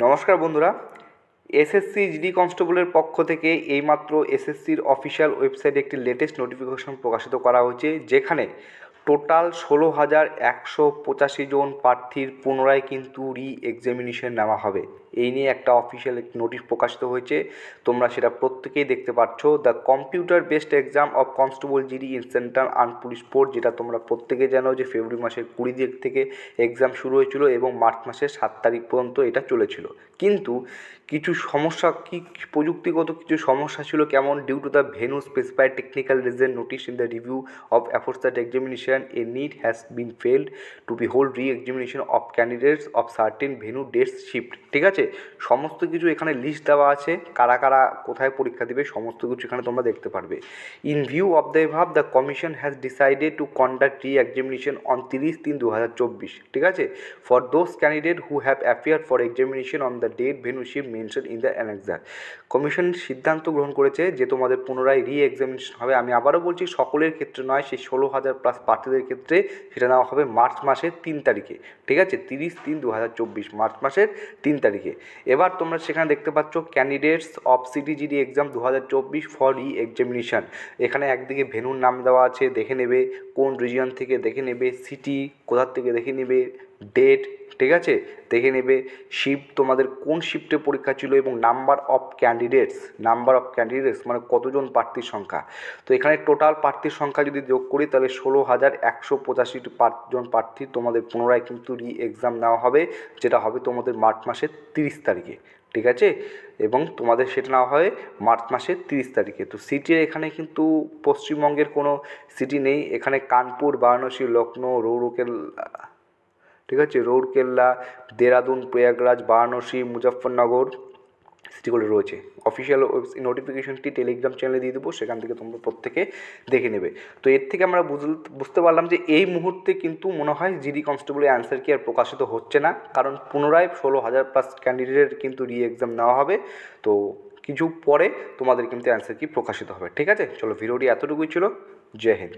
নমস্কার বন্ধুরা, SSC GD কনস্টেবলের পক্ষ থেকে এইমাত্র এসএসসির অফিসিয়াল ওয়েবসাইটে একটি লেটেস্ট নোটিফিকেশন প্রকাশিত করা হয়েছে, যেখানে টোটাল 16,185 জন প্রার্থীর পুনরায় কিন্তু এক্সামিনেশন নেওয়া হবে। এই নিয়ে একটা অফিসিয়াল একটি নোটিশ প্রকাশিত হয়েছে, তোমরা সেটা প্রত্যেকেই দেখতে পাচ্ছ। The computer based exam of constable GD in central arm police force, যেটা তোমরা প্রত্যেকে জানো যে ফেব্রুয়ারি মাসের 20 তারিখ থেকে এক্সাম শুরু হয়েছিল এবং মার্চ মাসের 7 তারিখ পর্যন্ত এটা চলেছিল। কিন্তু কিছু সমস্যা, প্রযুক্তিগত কিছু সমস্যা ছিল। কেমন? Due to the venue specified technical reason notice in the review of aforesaid examination, a need has been failed to be hold re-examination of candidates of certain venue dates shift। ঠিক আছে, সমস্ত কিছু এখানে লিস্ট দেওয়া আছে, কারা কারা কোথায় পরীক্ষা দেবে সমস্ত কিছু এখানে তোমরা দেখতে পারবে। In view of the above, the commission has decided to conduct re-examination on 30/3/2024। ঠিক আছে, for those candidate who have appeared for examination on the date venue shift mention in the annexure. Commission সিদ্ধান্ত গ্রহণ করেছে যে তোমাদের পুনরায় রি-এক্সামিনেশন হবে। আমি আবারও বলছি, সকলের ক্ষেত্রে নয়, সেই 16,000+ প্রার্থীদের ক্ষেত্রে সেটা নেওয়া হবে মার্চ মাসের 3 তারিখে। ঠিক আছে, 30/3/2024, মার্চ মাসের 3 তারিখে। এবার তোমরা সেখানে দেখতে পাচ্ছ ক্যান্ডিডেটস অফ সিটিজিডি এক্সাম 2024 ফর রি-এক্সামিনেশন। এখানে একদিকে ভেন্যুর নাম দেওয়া আছে, দেখে নেবে কোন রিজিয়ন থেকে দেখে নেবে, সিটি কোথার থেকে দেখে নেবে, ডেট, ঠিক আছে, দেখে নেবে শিফট, তোমাদের কোন শিফটে পরীক্ষা ছিল, এবং নাম্বার অফ ক্যান্ডিডেটস মানে কতজন প্রার্থীর সংখ্যা। তো এখানে টোটাল প্রার্থীর সংখ্যা যদি যোগ করি তাহলে 16,185 জন প্রার্থী তোমাদের পুনরায় কিন্তু এক্সাম নেওয়া হবে, যেটা হবে তোমাদের মার্চ মাসের 30 তারিখে। ঠিক আছে, এবং তোমাদের সেটা নেওয়া হয় মার্চ মাসের 30 তারিখে। তো সিটির এখানে কিন্তু পশ্চিমবঙ্গের কোনো সিটি নেই, এখানে কানপুর, বারাণসী, লখনৌ, ঠিক আছে, রৌরকেল্লা, দেরাদুন, প্রয়াগরাজ, বারাণসী, মুজফ্ফরনগর সিটিগুলো রয়েছে। অফিসিয়াল নোটিফিকেশনটি টেলিগ্রাম চ্যানেলে দিয়ে দেবো, সেখান থেকে তোমরা প্রত্যেকে দেখে নেবে। তো এর থেকে আমরা বুঝতে পারলাম যে এই মুহূর্তে কিন্তু মনে হয় জিডি কনস্টেবলের অ্যান্সার কি আর প্রকাশিত হচ্ছে না, কারণ পুনরায় 16,000+ ক্যান্ডিডেটের কিন্তু এক্সাম নেওয়া হবে। তো কিছু পরে তোমাদের কিন্তু অ্যান্সার কি প্রকাশিত হবে। ঠিক আছে, চলো, ভিডিওটি এতটুকুই ছিল। জয় হিন্দ।